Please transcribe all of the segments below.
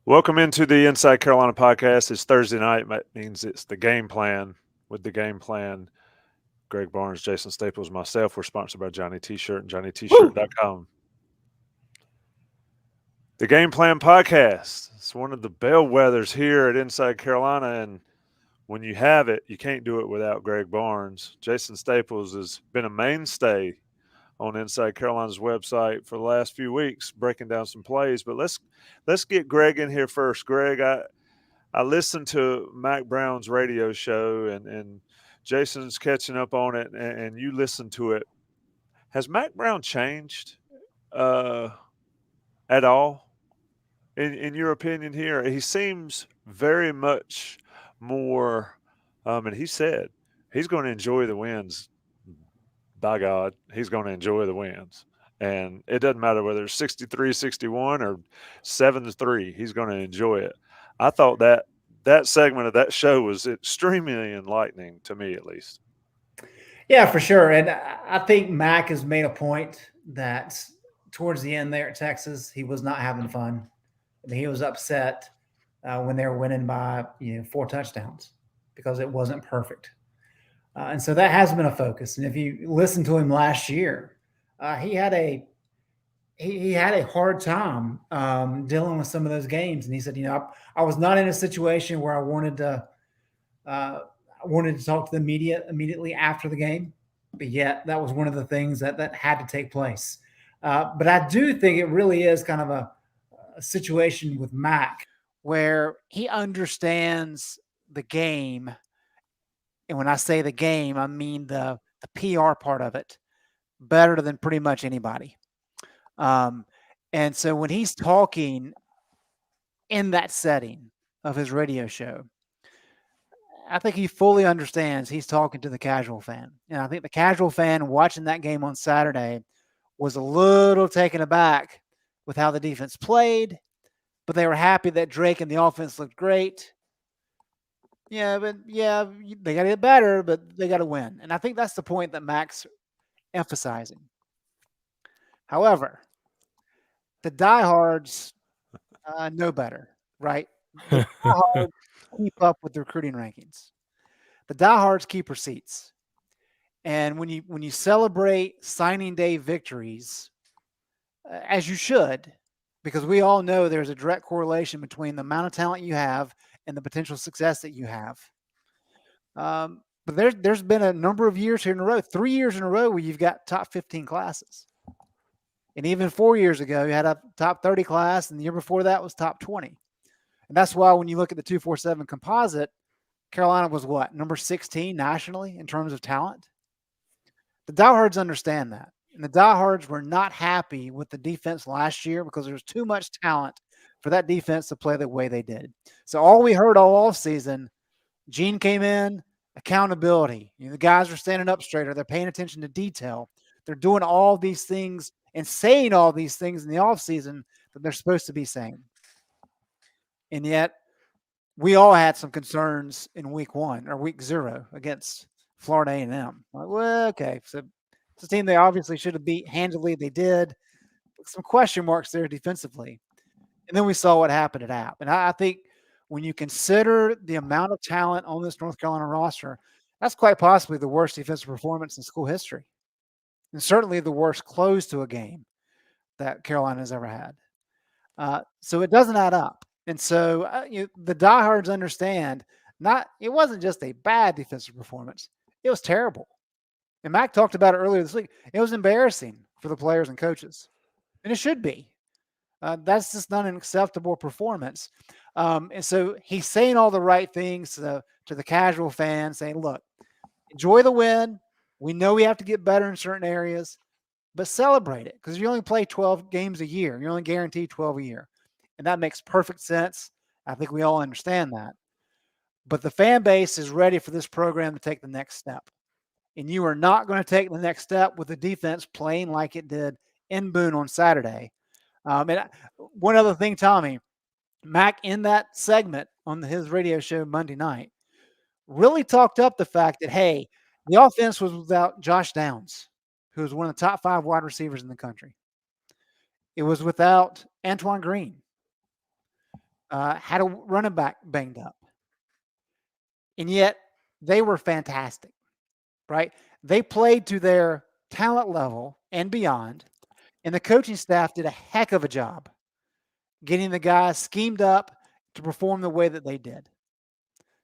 Welcome into the Inside Carolina podcast. It's Thursday night. That means it's the game plan. With the game plan, Greg Barnes, Jason Staples, myself. We're sponsored by Johnny T-Shirt and Woo! JohnnyT-Shirt.com. The Game Plan podcast. It's one of the bellwethers here at Inside Carolina, and when you have it, you can't do it without Greg Barnes. Jason Staples has been a mainstay on Inside Carolina's website for the last few weeks, breaking down some plays. But let's get Greg in here first. Greg, I listened to Mac Brown's radio show, and Jason's catching up on it, and you listened to it. Has Mac Brown changed uh, at all, in your opinion? Here, he seems very much more, and he said he's going to enjoy the wins. By God, he's going to enjoy the wins. And it doesn't matter whether it's 63-61 or 7-3, he's going to enjoy it. I thought that segment of that show was extremely enlightening to me, at least. Yeah, for sure. And I think Mac has made a point that towards the end there at Texas, he was not having fun. I mean, he was upset when they were winning by 4 touchdowns because it wasn't perfect. And so that has been a focus. And if you listen to him last year, he had a hard time dealing with some of those games. And he said, I was not in a situation where uh, I wanted to talk to the media immediately after the game, but yet that was one of the things that had to take place. But I do think it really is kind of a situation with Mac where he understands the game. And when I say the game, I mean the PR part of it better than pretty much anybody. Um, and so when he's talking in that setting of his radio show, I think he fully understands he's talking to the casual fan. And I think the casual fan watching that game on Saturday was a little taken aback with how the defense played, but they were happy that Drake and the offense looked great. Yeah, but they got to get better, but they got to win. And I think that's the point that Mac's emphasizing. However, the diehards know better, right? The diehards keep up with the recruiting rankings. The diehards keep receipts. And when you celebrate signing day victories, as you should, because we all know there's a direct correlation between the amount of talent you have and the potential success that you have. But there's been a number of years here in a row, 3 years in a row, where you've got top 15 classes. And even 4 years ago, you had a top 30 class, and the year before that was top 20. And that's why when you look at the 247 composite, Carolina was what, number 16 nationally in terms of talent? The diehards understand that. And the diehards were not happy with the defense last year because there was too much talent for that defense to play the way they did. So all we heard all offseason, Gene came in, accountability. The guys are standing up straighter. They're paying attention to detail. They're doing all these things and saying all these things in the offseason that they're supposed to be saying. And yet, we all had some concerns in week 1 or week 0 against Florida A&M. Like, well, okay, so it's a team they obviously should have beat handily. They did. Some question marks there defensively. And then we saw what happened at App. And I think when you consider the amount of talent on this North Carolina roster, that's quite possibly the worst defensive performance in school history. And certainly the worst close to a game that Carolina has ever had. So it doesn't add up. And so the diehards understand it wasn't just a bad defensive performance. It was terrible. And Mac talked about it earlier this week. It was embarrassing for the players and coaches. And it should be. That's just not an acceptable performance. And so he's saying all the right things to the casual fan, saying, look, enjoy the win. We know we have to get better in certain areas, but celebrate it because you only play 12 games a year. You're only guaranteed 12 a year. And that makes perfect sense. I think we all understand that. But the fan base is ready for this program to take the next step. And you are not going to take the next step with the defense playing like it did in Boone on Saturday. And one other thing, Tommy, Mac in that segment on his radio show Monday night really talked up the fact that, hey, the offense was without Josh Downs, who was one of the top 5 wide receivers in the country. It was without Antoine Green. had a running back banged up. And yet they were fantastic, right? They played to their talent level and beyond. And the coaching staff did a heck of a job getting the guys schemed up to perform the way that they did.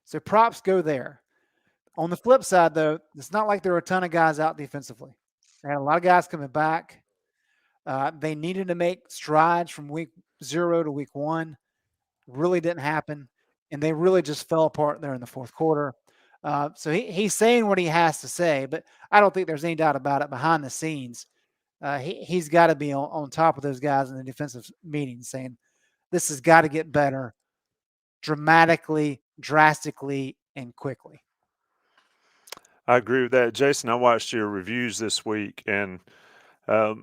So props go there. On the flip side, though, it's not like there were a ton of guys out defensively. They had a lot of guys coming back. They needed to make strides from week 0 to week 1. Really didn't happen. And they really just fell apart there in the fourth quarter. So he's saying what he has to say, but I don't think there's any doubt about it behind the scenes. He's got to be on top of those guys in the defensive meetings saying, this has got to get better dramatically, drastically, and quickly. I agree with that. Jason, I watched your reviews this week, and I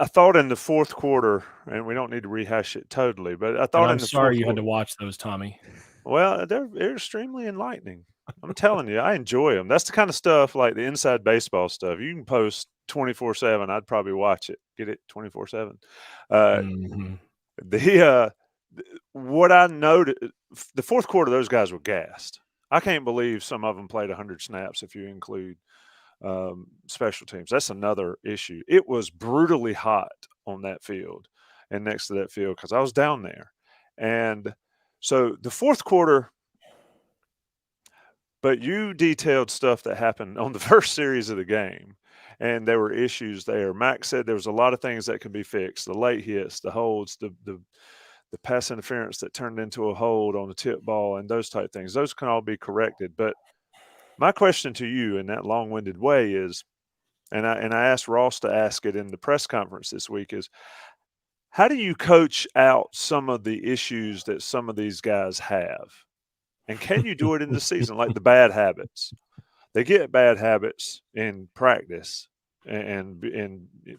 thought in the fourth quarter, and we don't need to rehash it totally, but I thought I'm in the sorry fourth you had quarter, to watch those, Tommy. well, they're extremely enlightening. I'm telling you, I enjoy them. That's the kind of stuff like the inside baseball stuff. You can post 24/7. I'd probably watch it. Get it 24/7. The what I noted, the fourth quarter, those guys were gassed. I can't believe some of them played 100 snaps if you include special teams. That's another issue. It was brutally hot on that field and next to that field because I was down there. And so the fourth quarter, but you detailed stuff that happened on the first series of the game, and there were issues there. Max said there was a lot of things that can be fixed: the late hits, the holds, the pass interference that turned into a hold on the tip ball, and those type things. Those can all be corrected. But my question to you in that long-winded way is, and I asked Ross to ask it in the press conference this week, is how do you coach out some of the issues that some of these guys have? And can you do it in the season, like the bad habits? They get bad habits in practice and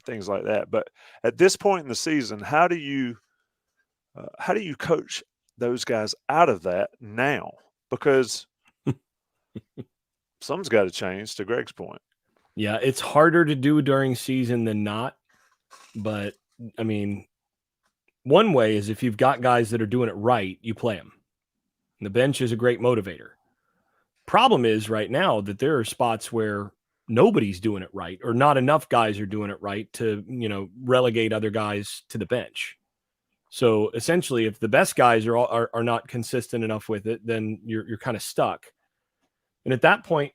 things like that. But at this point in the season, how do you coach those guys out of that now? Because something's got to change, to Greg's point. Yeah, it's harder to do during season than not. But, I mean, one way is if you've got guys that are doing it right, you play them. And the bench is a great motivator. Problem is right now that there are spots where nobody's doing it right, or not enough guys are doing it right to, relegate other guys to the bench. So essentially, if the best guys are not consistent enough with it, then you're kind of stuck. And at that point,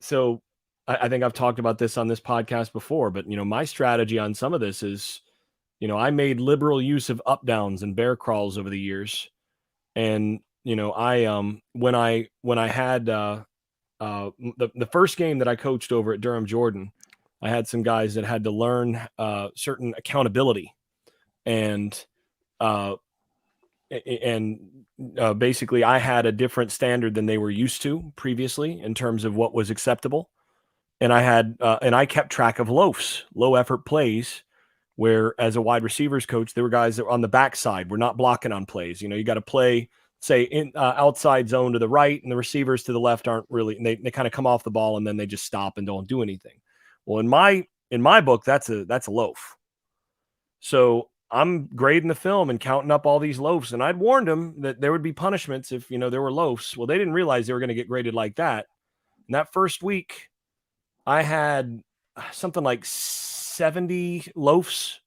so I think I've talked about this on this podcast before, but my strategy on some of this is, I made liberal use of up downs and bear crawls over the years. And, I when I had the first game that I coached over at Durham Jordan, I had some guys that had to learn certain accountability. And basically I had a different standard than they were used to previously in terms of what was acceptable. And I kept track of low effort plays, where as a wide receivers coach, there were guys that were on the backside. We're not blocking on plays. You got to play, say, in outside zone to the right, and the receivers to the left aren't really, and they kind of come off the ball and then they just stop and don't do anything. Well, in my book, that's a loaf. So I'm grading the film and counting up all these loafs, and I'd warned them that there would be punishments if there were loafs. Well, they didn't realize they were going to get graded like that. And that first week, I had something like 70 loafs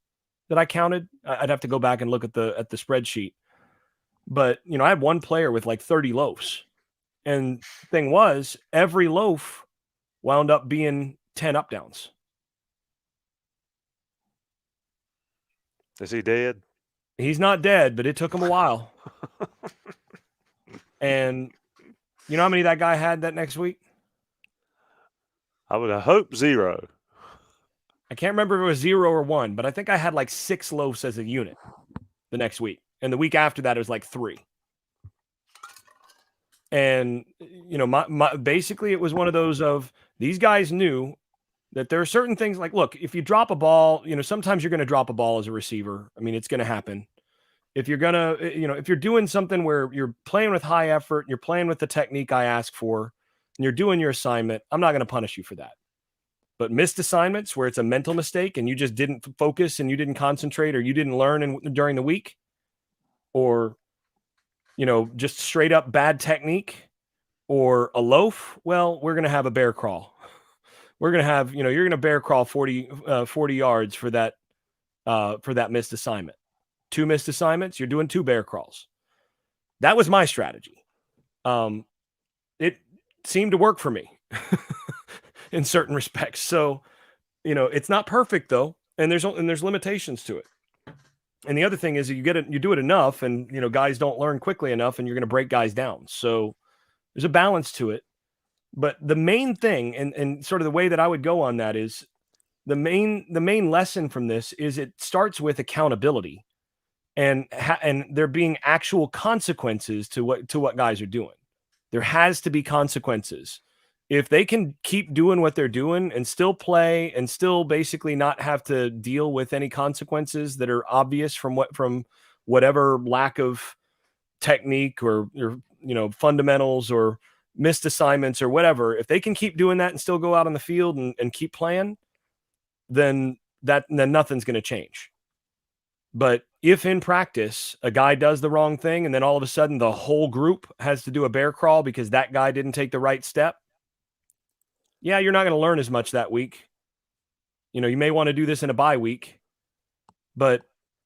that I counted. I'd have to go back and look at the spreadsheet. But, I had one player with like 30 loafs. And the thing was, every loaf wound up being 10 up downs. Is he dead? He's not dead, but it took him a while. And you know how many that guy had that next week? I would hope 0. I can't remember if it was 0 or 1, but I think I had like 6 loafs as a unit the next week. And the week after that, it was like 3. And, basically it was one of those of these guys knew that there are certain things like, look, if you drop a ball, sometimes you're going to drop a ball as a receiver. I mean, it's going to happen. If you're going to, if you're doing something where you're playing with high effort, you're playing with the technique I ask for, and you're doing your assignment, I'm not going to punish you for that. But missed assignments where it's a mental mistake and you just didn't focus and you didn't concentrate or you didn't learn during the week, or, just straight up bad technique or a loaf, well, we're going to have a bear crawl. We're going to have, you're going to bear crawl 40 yards for that missed assignment. 2 missed assignments, you're doing 2 bear crawls. That was my strategy. It seemed to work for me in certain respects. So, it's not perfect though. And there's limitations to it. And the other thing is you do it enough and, guys don't learn quickly enough and you're going to break guys down. So there's a balance to it. But the main thing and sort of the way that I would go on that is the main lesson from this is it starts with accountability and there being actual consequences to what guys are doing. There has to be consequences. If they can keep doing what they're doing and still play and still basically not have to deal with any consequences that are obvious from whatever lack of technique or fundamentals or missed assignments or whatever, if they can keep doing that and still go out on the field and keep playing, then nothing's going to change. But if in practice a guy does the wrong thing and then all of a sudden the whole group has to do a bear crawl because that guy didn't take the right step, yeah, you're not going to learn as much that week. You may want to do this in a bye week, but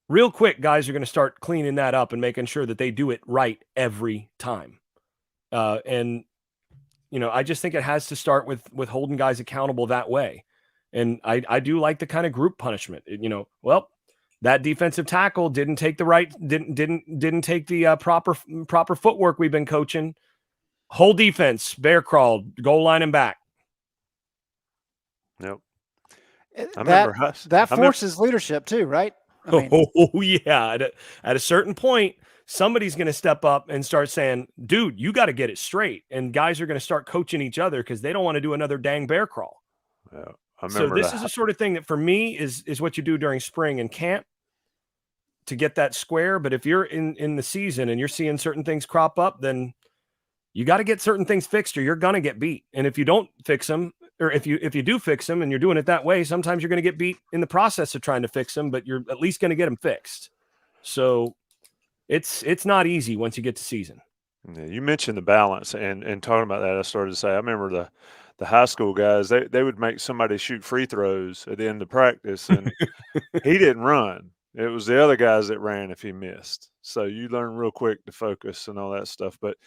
real quick, guys are going to start cleaning that up and making sure that they do it right every time. And I just think it has to start with holding guys accountable that way. And I do like the kind of group punishment. Well, that defensive tackle didn't take the proper footwork we've been coaching. Whole defense bear crawled, goal line and back. Yep. That forces leadership too, right? Yeah. At a certain point, somebody's going to step up and start saying, dude, you got to get it straight. And guys are going to start coaching each other because they don't want to do another dang bear crawl. Yeah, so this is the sort of thing that for me is what you do during spring and camp to get that square. But if you're in the season and you're seeing certain things crop up, then you got to get certain things fixed or you're going to get beat. And if you don't fix them, or if you do fix them and you're doing it that way, sometimes you're going to get beat in the process of trying to fix them, but you're at least going to get them fixed. So it's not easy once you get to season. Yeah, you mentioned the balance and talking about that, I started to say, I remember the high school guys, they would make somebody shoot free throws at the end of practice and he didn't run. It was the other guys that ran if he missed. So you learn real quick to focus and all that stuff. But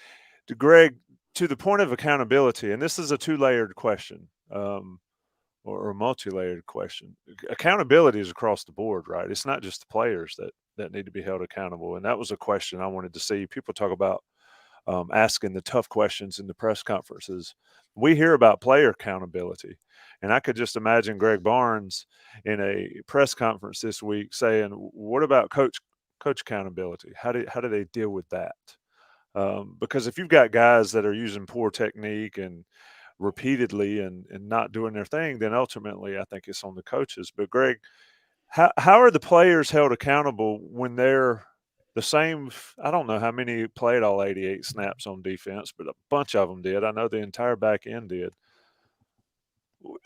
to Greg, to the point of accountability, and this is a 2-layered question, or a multi-layered question. Accountability is across the board, right? It's not just the players that need to be held accountable. And that was a question I wanted to see. People talk about asking the tough questions in the press conferences. We hear about player accountability. And I could just imagine Greg Barnes in a press conference this week saying, what about coach accountability? How do they deal with that? Because if you've got guys that are using poor technique and repeatedly and not doing their thing, then ultimately I think it's on the coaches. But Greg, how are the players held accountable when they're the same? I don't know how many played all 88 snaps on defense, but a bunch of them did. I know the entire back end did.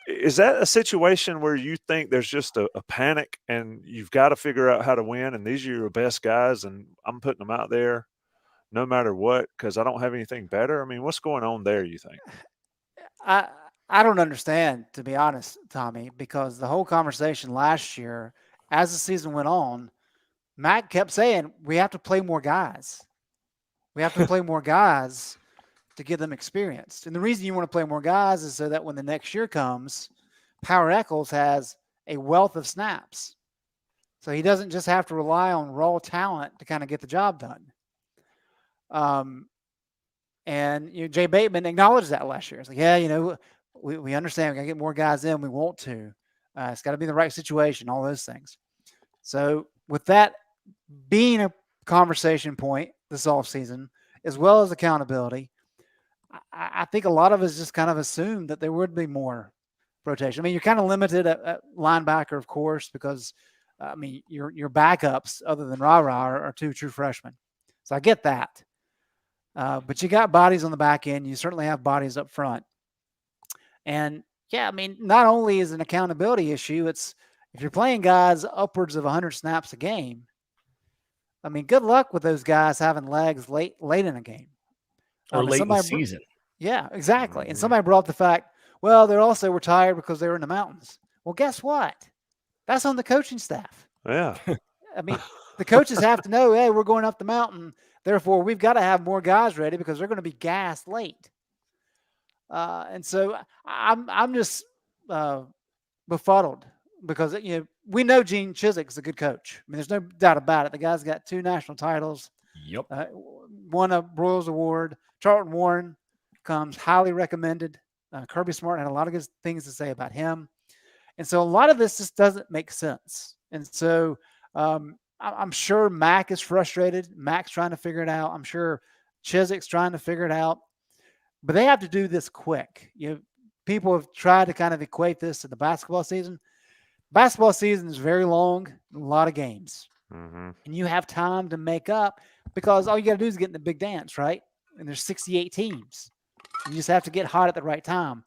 Is that a situation where you think there's just a panic and you've got to figure out how to win and these are your best guys and I'm putting them out there no matter what because I don't have anything better? I mean, what's going on there, you think? I don't understand, to be honest, Tommy, because the whole conversation last year, as the season went on, Matt kept saying, we have to play more guys. We have to play more guys to give them experience. And the reason you want to play more guys is so that when the next year comes, Power Eccles has a wealth of snaps. So he doesn't just have to rely on raw talent to kind of get the job done. And Jay Bateman acknowledged that last year. It's like, yeah, we understand. We got to get more guys in. We want to. It's got to be the right situation, all those things. So with that being a conversation point this offseason, as well as accountability, I think a lot of us just kind of assumed that there would be more rotation. I mean, you're kind of limited at linebacker, of course, because, your backups other than Ra-Ra are 2 true freshmen. So I get that. But you got bodies on the back end. You certainly have bodies up front. And, yeah, not only is it an accountability issue, it's if you're playing guys upwards of 100 snaps a game, I mean, good luck with those guys having legs late in a game. Or late in the somebody season. Yeah, exactly. And Mhm. somebody brought up the fact, well, they're also retired because they were in the mountains. Well, guess what? That's on the coaching staff. Yeah. I mean, the coaches have to know, hey, we're going up the mountain. Therefore, we've got to have more guys ready because they're going to be gassed late. And so I'm just befuddled because we know Gene Chiswick's a good coach. I mean, there's no doubt about it. The guy's got 2 national titles, Yep. won a Broyles Award. Charlton Warren comes highly recommended. Kirby Smart had a lot of good things to say about him. And so a lot of this just doesn't make sense. And so I'm sure Mac is frustrated. Mac's trying to figure it out. I'm sure Chiswick's trying to figure it out. But they have to do this quick. People have tried to kind of equate this to the basketball season. Basketball season is very long, a lot of games. Mm-hmm. And you have time to make up because all you got to do is get in the big dance, right? And there's 68 teams. You just have to get hot at the right time.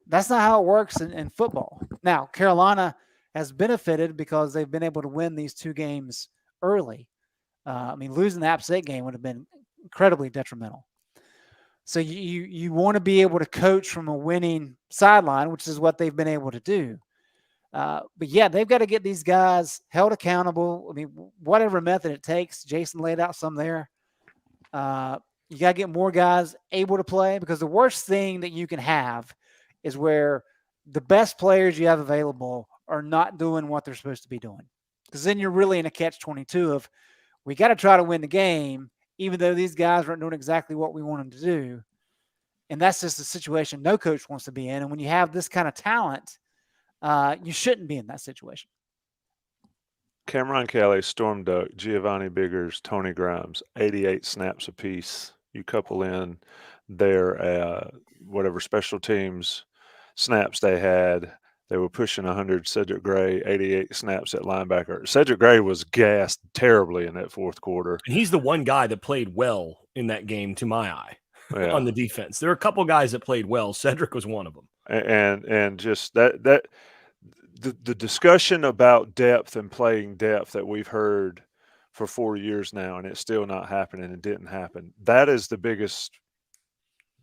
That's not how it works in football. Now, Carolina has benefited because they've been able to win these 2 games early. I mean, losing the App State game would have been incredibly detrimental. So you want to be able to coach from a winning sideline, which is what they've been able to do. But yeah, they've got to get these guys held accountable. I mean, whatever method it takes. Jason laid out some there. You got to get more guys able to play because the worst thing that you can have is where the best players you have available are not doing what they're supposed to be doing. Because then you're really in a catch-22 of we got to try to win the game, even though these guys aren't doing exactly what we want them to do. And that's just a situation no coach wants to be in. And when you have this kind of talent, you shouldn't be in that situation. Cameron Kelly, Storm Duck, Giovanni Biggers, Tony Grimes, 88 snaps apiece. You couple in their whatever special teams snaps they had. They were pushing 100. Cedric Gray, 88 snaps at linebacker. Cedric Gray was gassed terribly in that fourth quarter. And he's the one guy that played well in that game to my eye on the defense. There are a couple guys that played well. Cedric was one of them. And just that the discussion about depth and playing depth that we've heard for 4 years now, and it's still not happening and didn't happen. That is the biggest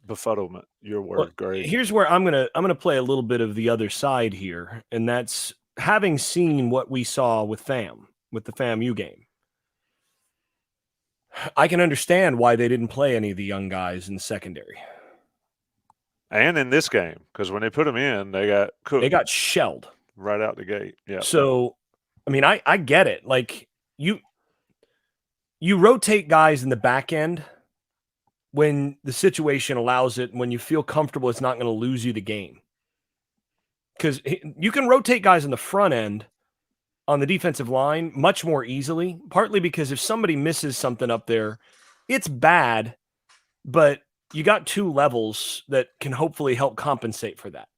befuddlement. Your word, Greg. Here's where I'm gonna play a little bit of the other side here, and that's having seen what we saw with the FAMU game. I can understand why they didn't play any of the young guys in the secondary. And in this game, because when they put them in, they got cooked. They got shelled right out the gate. Yeah. So, I mean, I get it. Like you rotate guys in the back end when the situation allows it, when you feel comfortable it's not going to lose you the game. Because you can rotate guys in the front end on the defensive line much more easily, partly because if somebody misses something up there, it's bad, but you got 2 levels that can hopefully help compensate for that.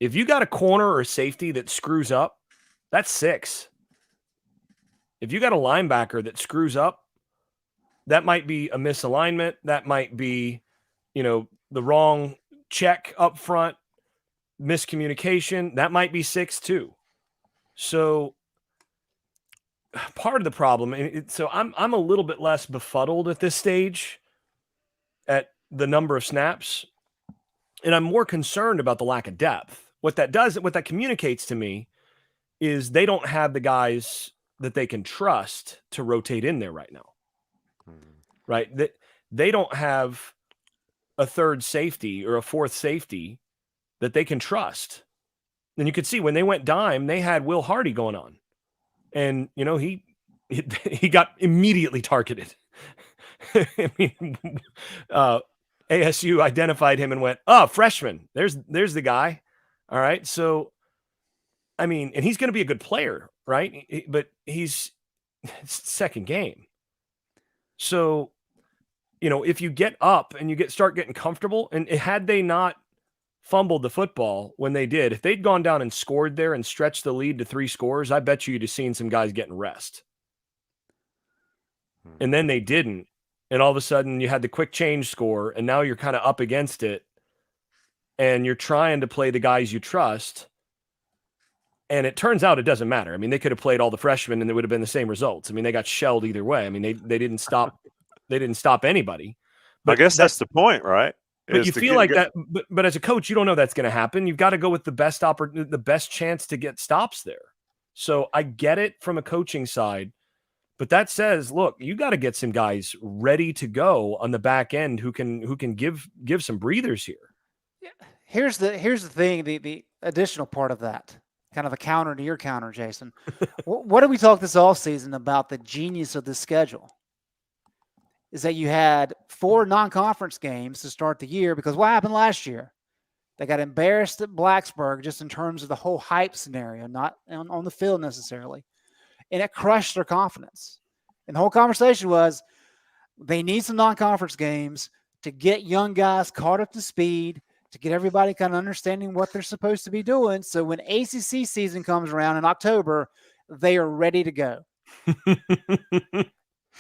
If you got a corner or a safety that screws up, that's 6. If you got a linebacker that screws up, that might be a misalignment. That might be, the wrong check up front, miscommunication. That might be 6 too. So part of the problem, so I'm a little bit less befuddled at this stage at the number of snaps, and I'm more concerned about the lack of depth. What that communicates to me is they don't have the guys that they can trust to rotate in there right now. Right? That they don't have a third safety or a fourth safety that they can trust. And you could see when they went dime, they had Will Hardy going on. And, he got immediately targeted. I mean, ASU identified him and went, "Oh, freshman. There's the guy." All right. So, I mean, and he's going to be a good player, right? But he's second game. So, if you get up and you start getting comfortable, and had they not fumbled the football when they did, if they'd gone down and scored there and stretched the lead to 3 scores, I bet you'd have seen some guys getting rest. And then they didn't. And all of a sudden you had the quick change score, and now you're kind of up against it, and you're trying to play the guys you trust. And it turns out it doesn't matter. I mean, they could have played all the freshmen and there would have been the same results. I mean, they got shelled either way. I mean, they didn't stop anybody. I guess that's the point, right? But you feel like that. But as a coach, you don't know that's going to happen. You've got to go with the best chance to get stops there. So I get it from a coaching side, but that says, look, you got to get some guys ready to go on the back end who can give some breathers here. Yeah. Here's the thing, the additional part of that, kind of a counter to your counter, Jason. What did we talk this offseason about the genius of this schedule? Is that you had 4 non-conference games to start the year, because what happened last year? They got embarrassed at Blacksburg just in terms of the whole hype scenario, not on the field necessarily. And it crushed their confidence. And the whole conversation was they need some non-conference games to get young guys caught up to speed, to get everybody kind of understanding what they're supposed to be doing. So when ACC season comes around in October, they are ready to go.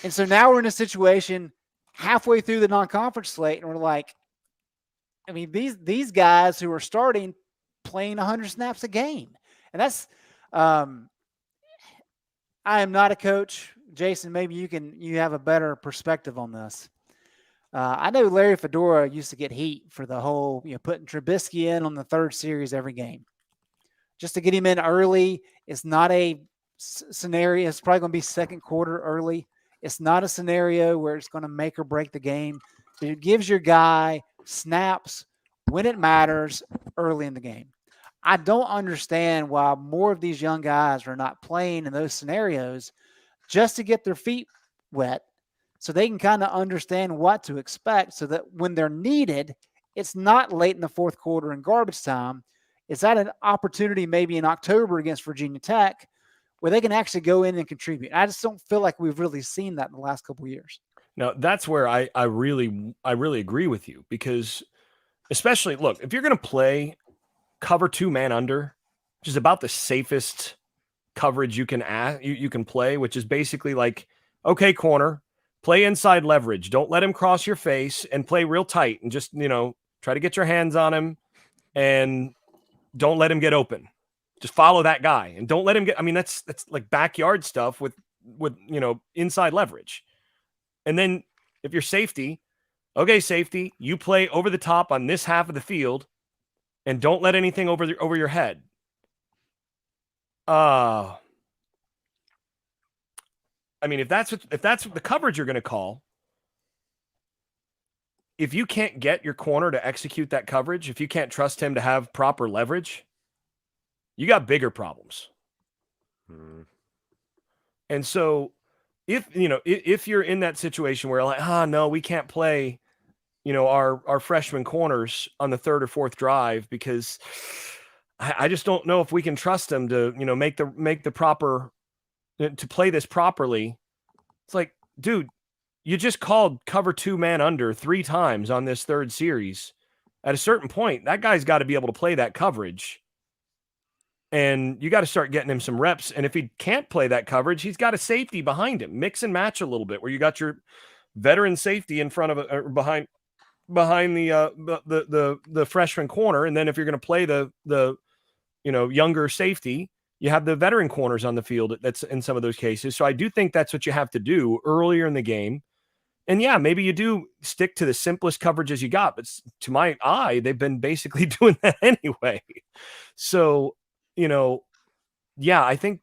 And so now we're in a situation halfway through the non-conference slate, and we're like, I mean, these guys who are starting playing 100 snaps a game. And that's I am not a coach. Jason, maybe you have a better perspective on this. I know Larry Fedora used to get heat for the whole, putting Trubisky in on the third series every game. Just to get him in early. It's not a scenario. It's probably going to be second quarter early. It's not a scenario where it's going to make or break the game. But it gives your guy snaps when it matters early in the game. I don't understand why more of these young guys are not playing in those scenarios just to get their feet wet so they can kind of understand what to expect, so that when they're needed, it's not late in the fourth quarter in garbage time. It's at an opportunity maybe in October against Virginia Tech where they can actually go in and contribute. I just don't feel like we've really seen that in the last couple of years. Now, that's where I really agree with you, because especially, look, if you're going to play cover 2 man under, which is about the safest coverage you can play, which is basically like, okay, corner, play inside leverage. Don't let him cross your face and play real tight and just, try to get your hands on him and don't let him get open. Just follow that guy and don't let him get, I mean, that's like backyard stuff with inside leverage. And then if you're safety, okay, safety, you play over the top on this half of the field and don't let anything over your head. I mean, if that's what the coverage you're going to call, if you can't get your corner to execute that coverage, if you can't trust him to have proper leverage, you got bigger problems. And so if you're in that situation where like, no, we can't play, our freshman corners on the third or fourth drive because I just don't know if we can trust them to, make the proper, to play this properly. It's like, dude, you just called cover 2 man under 3 times on this third series. At a certain point, that guy's got to be able to play that coverage. And you got to start getting him some reps. And if he can't play that coverage, he's got a safety behind him. Mix and match a little bit, where you got your veteran safety in front of or behind the freshman corner, and then if you're going to play the younger safety, you have the veteran corners on the field. That's in some of those cases. So I do think that's what you have to do earlier in the game. And yeah, maybe you do stick to the simplest coverages you got, but to my eye, they've been basically doing that anyway. So, yeah, I think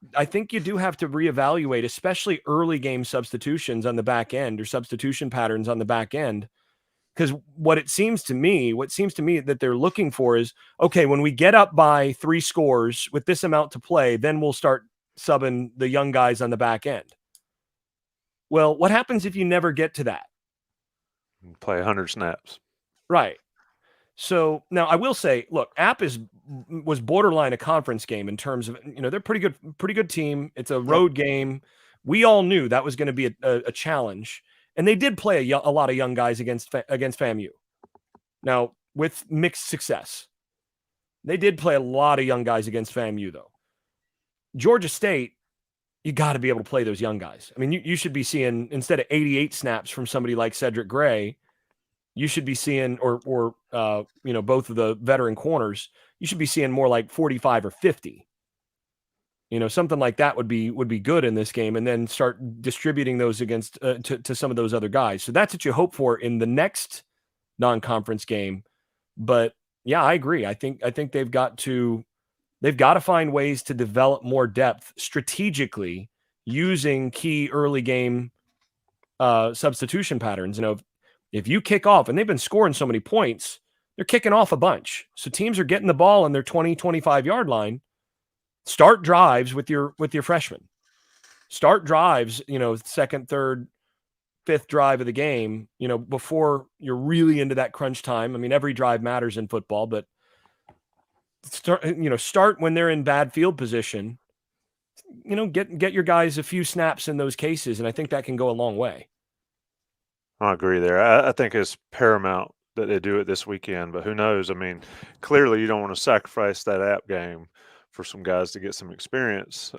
you do have to reevaluate, especially early game substitutions on the back end or substitution patterns on the back end. Because what seems to me that they're looking for is, okay, when we get up by 3 scores with this amount to play, then we'll start subbing the young guys on the back end. Well, what happens if you never get to that? Play 100 snaps. Right. So now I will say, look, App was borderline a conference game in terms of, they're pretty good team. It's a road game. We all knew that was going to be a challenge. And they did play a lot of young guys against FAMU. Now, with mixed success. They did play a lot of young guys against FAMU, though. Georgia State, you got to be able to play those young guys. I mean, you should be seeing, instead of 88 snaps from somebody like Cedric Gray, you should be seeing, or both of the veteran corners, you should be seeing more like 45 or 50. Something like that would be good in this game, and then start distributing those against to some of those other guys. So that's what you hope for in the next non-conference game. But yeah, I agree. I think they've got to find ways to develop more depth strategically using key early game substitution patterns. If you kick off, and they've been scoring so many points, they're kicking off a bunch. So teams are getting the ball on their 20, 25-yard line. Start drives with your freshmen. Start drives, second, third, fifth drive of the game, before you're really into that crunch time. I mean, every drive matters in football, but start when they're in bad field position. Get your guys a few snaps in those cases, and I think that can go a long way. I agree there. I think it's paramount that they do it this weekend, but who knows? I mean, clearly you don't want to sacrifice that app game for some guys to get some experience.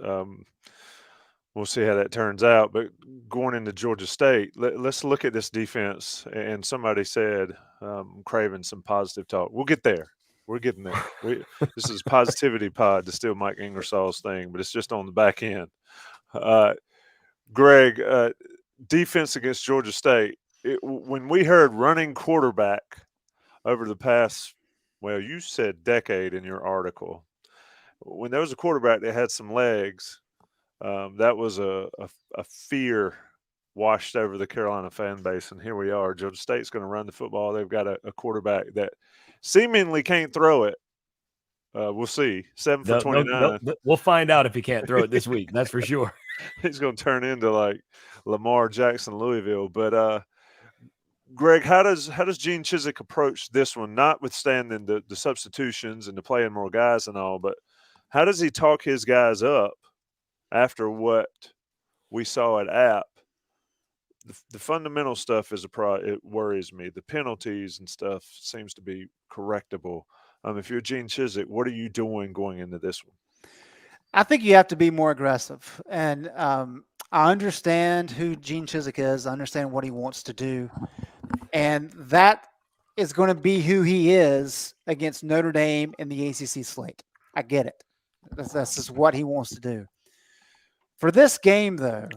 We'll see how that turns out. But going into Georgia State, let's look at this defense. And somebody said, craving some positive talk. We'll get there. We're getting there. This is positivity pod, to steal Mike Ingersoll's thing, but it's just on the back end. Greg, defense against Georgia State. When we heard running quarterback over the past, well, you said decade in your article, when there was a quarterback that had some legs, that was a fear washed over the Carolina fan base. And here we are. Georgia State's going to run the football. They've got a quarterback that seemingly can't throw it. We'll see. 7 for 29. We'll find out if he can't throw it this week. That's for sure. He's going to turn into like Lamar Jackson, Louisville. But Greg, how does Gene Chizik approach this one? Notwithstanding the substitutions and the playing more guys and all, but how does he talk his guys up after what we saw at App? The fundamental stuff is it worries me. The penalties and stuff seems to be correctable. If you're Gene Chizik, what are you doing going into this one? I think you have to be more aggressive. And I understand who Gene Chizik is. I understand what he wants to do. And that is going to be who he is against Notre Dame in the ACC slate. I get it. That's just what he wants to do. For this game, though,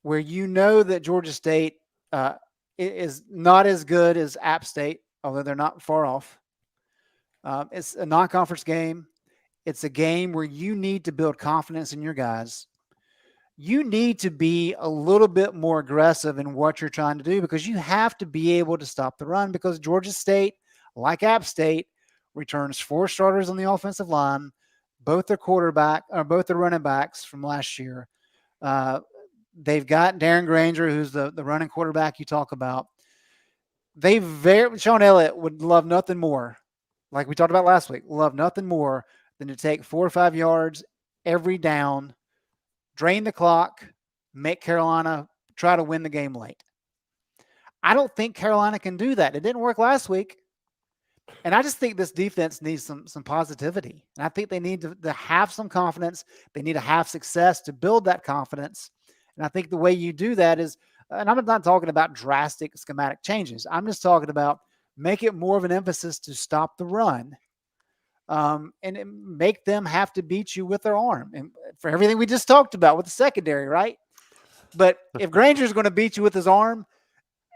where that Georgia State is not as good as App State, although they're not far off. It's a non-conference game. It's a game where you need to build confidence in your guys. You need to be a little bit more aggressive in what you're trying to do, because you have to be able to stop the run, because Georgia State, like App State, returns 4 starters on the offensive line, both their running backs from last year. They've got Darren Granger, who's the running quarterback you talk about. Sean Elliott would love nothing more, like we talked about last week, love nothing more than to take 4 or 5 yards every down, drain the clock, make Carolina try to win the game late. I don't think Carolina can do that. It didn't work last week. And I just think this defense needs some positivity. And I think they need to have some confidence. They need to have success to build that confidence. And I think the way you do that is, and I'm not talking about drastic schematic changes. I'm just talking about make it more of an emphasis to stop the run, and make them have to beat you with their arm. And for everything we just talked about with the secondary, right? But if Granger's going to beat you with his arm,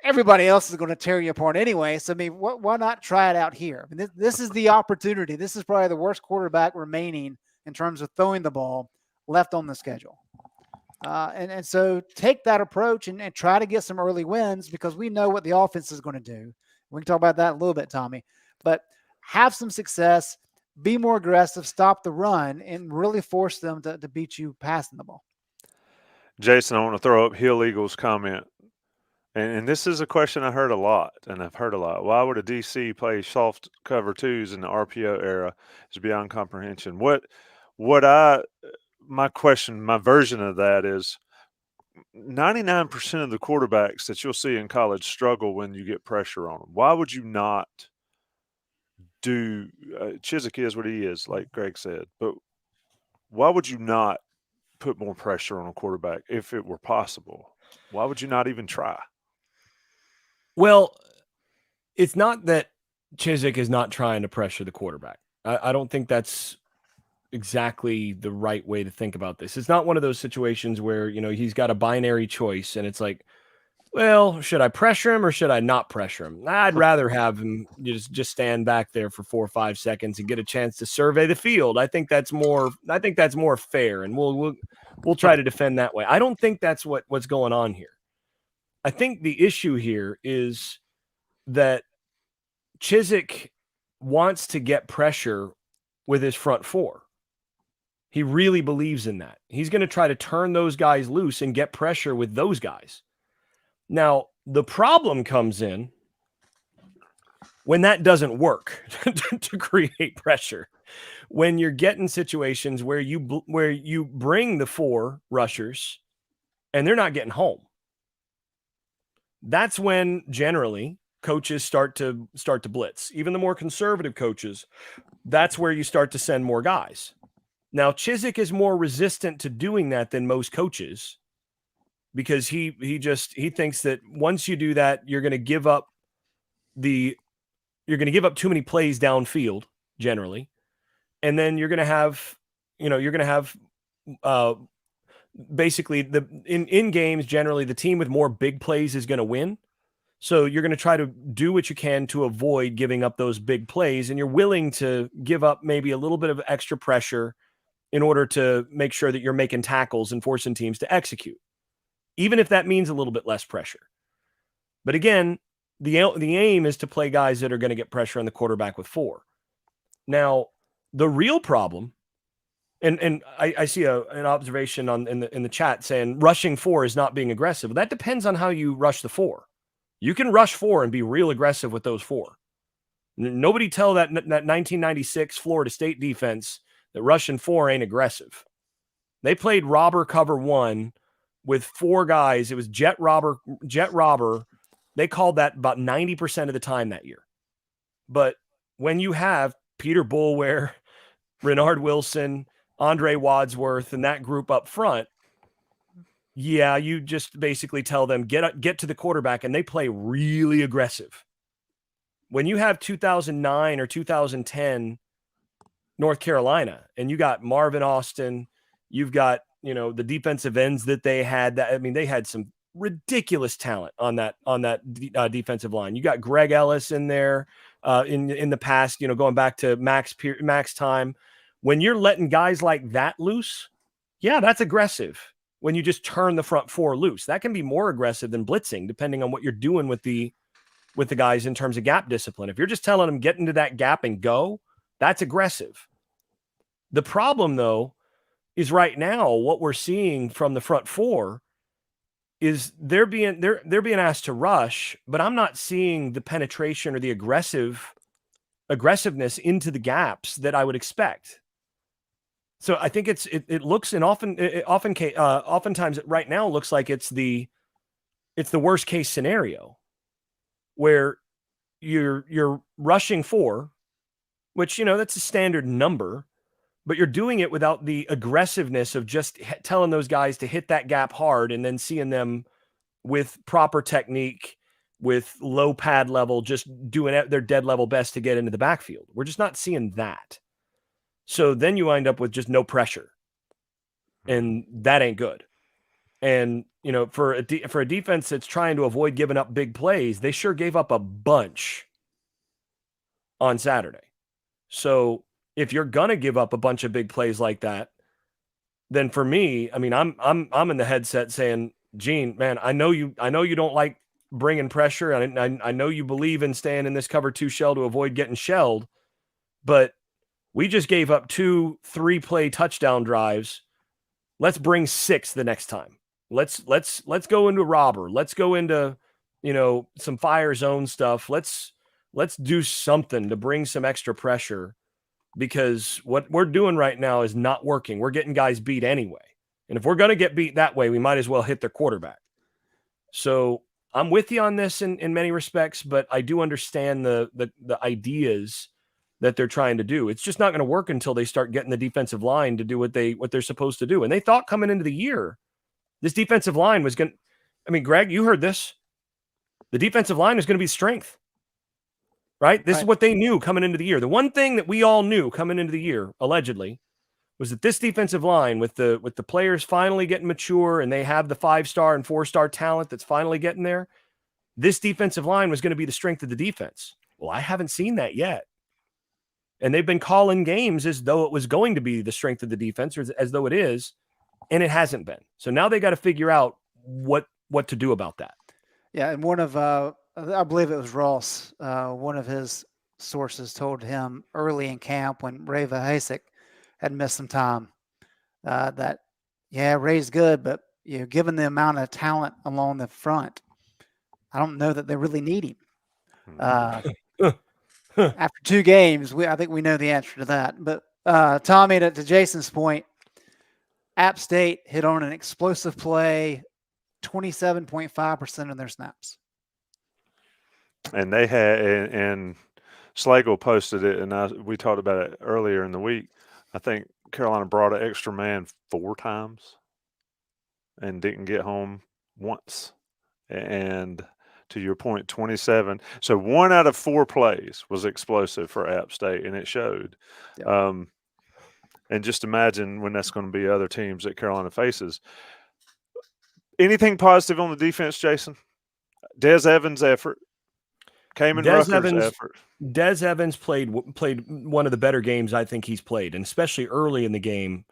everybody else is going to tear you apart anyway. So, I mean, why not try it out here? I mean, this is the opportunity. This is probably the worst quarterback remaining in terms of throwing the ball left on the schedule. And so take that approach and try to get some early wins, because we know what the offense is going to do. We can talk about that in a little bit, Tommy. But have some success, be more aggressive, stop the run, and really force them to beat you passing the ball. Jason, I want to throw up Hill Eagles' comment. And this is a question I heard a lot, and I've heard a lot. Why would a DC play soft cover twos in the RPO era? Is beyond comprehension. My question, my version of that is 99% of the quarterbacks that you'll see in college struggle when you get pressure on them. Why would you not do Chizik is what he is, like Greg said, but why would you not put more pressure on a quarterback if it were possible? Why would you not even try? Well, it's not that Chizik is not trying to pressure the quarterback. I don't think that's exactly the right way to think about this. It's not one of those situations where, he's got a binary choice and it's like, well, should I pressure him or should I not pressure him? I'd rather have him just stand back there for 4 or 5 seconds and get a chance to survey the field. I think that's more fair, and we'll try to defend that way. I don't think that's what's going on here. I think the issue here is that Chizik wants to get pressure with his front four. He really believes in that. He's going to try to turn those guys loose and get pressure with those guys. Now, the problem comes in when that doesn't work to create pressure. When you're getting situations where you bring the 4 rushers and they're not getting home. That's when generally coaches start to blitz. Even the more conservative coaches, that's where you start to send more guys. Now, Chizik is more resistant to doing that than most coaches, because he thinks that once you do that, you're going to give up too many plays downfield generally. And then you're going to have basically in games, generally the team with more big plays is going to win. So you're going to try to do what you can to avoid giving up those big plays. And you're willing to give up maybe a little bit of extra pressure in order to make sure that you're making tackles and forcing teams to execute, even if that means a little bit less pressure. But again, the aim is to play guys that are going to get pressure on the quarterback with 4. Now, the real problem, and I see an observation in the chat saying rushing 4 is not being aggressive. That depends on how you rush the 4. You can rush 4 and be real aggressive with those 4. Nobody tell that 1996 Florida State defense that rushing 4 ain't aggressive. They played robber cover 1 with 4 guys. It was jet robber. They called that about 90% of the time that year. But when you have Peter Boulware, Renard Wilson, Andre Wadsworth, and that group up front, yeah, you just basically tell them, get to the quarterback, and they play really aggressive. When you have 2009 or 2010 North Carolina, and you got Marvin Austin, you've got, the defensive ends that they had. They had some ridiculous talent on that defensive line. You got Greg Ellis in there in the past, going back to Max time. When you're letting guys like that loose, yeah, that's aggressive. When you just turn the front 4 loose, that can be more aggressive than blitzing, depending on what you're doing with the guys in terms of gap discipline. If you're just telling them get into that gap and go, that's aggressive. The problem, though, is right now what we're seeing from the front 4 is they're being asked to rush, but I'm not seeing the penetration or the aggressiveness into the gaps that I would expect. So I think it looks, and oftentimes right now it looks like it's the worst case scenario where you're rushing 4, which that's a standard number, but you're doing it without the aggressiveness of just telling those guys to hit that gap hard and then seeing them with proper technique, with low pad level, just doing their dead level best to get into the backfield. We're just not seeing that. So then you wind up with just no pressure, and that ain't good. And, for a defense that's trying to avoid giving up big plays, they sure gave up a bunch on Saturday. So if you're going to give up a bunch of big plays like that, then for me, I'm in the headset saying, Gene, man, I know you don't like bringing pressure. I know you believe in staying in this cover 2 shell to avoid getting shelled, but we just gave up 2 3-play touchdown drives. Let's bring 6 the next time. Let's go into robber. Let's go into, some fire zone stuff. Let's do something to bring some extra pressure, because what we're doing right now is not working. We're getting guys beat anyway. And if we're going to get beat that way, we might as well hit their quarterback. So I'm with you on this in many respects, but I do understand the ideas that they're trying to do. It's just not going to work until they start getting the defensive line to do what they're supposed to do. And they thought coming into the year, this defensive line was going to, Greg, you heard this. The defensive line is going to be strength, right? This is what they knew coming into the year. The one thing that we all knew coming into the year, allegedly, was that this defensive line with the players finally getting mature and they have the 5-star and 4-star talent that's finally getting there, this defensive line was going to be the strength of the defense. Well, I haven't seen that yet. And they've been calling games as though it was going to be the strength of the defense, or as though it is, and it hasn't been. So now they got to figure out what to do about that. Yeah, and one of I believe it was Ross, one of his sources told him early in camp when Ray Vahasek had missed some time that, yeah, Ray's good, but given the amount of talent along the front, I don't know that they really need him. After 2 games, I think we know the answer to that. But Tommy, to Jason's point, App State hit on an explosive play 27.5% of their snaps. And they had, and Slagle posted it, and we talked about it earlier in the week. I think Carolina brought an extra man 4 times and didn't get home once. And to your point, 27. So 1 out of 4 plays was explosive for App State, and it showed. Yep. And just imagine when that's going to be other teams that Carolina faces. Anything positive on the defense, Jason? Des Evans' effort. Kamen Rucker's effort. Des Evans played one of the better games I think he's played, and especially early in the game,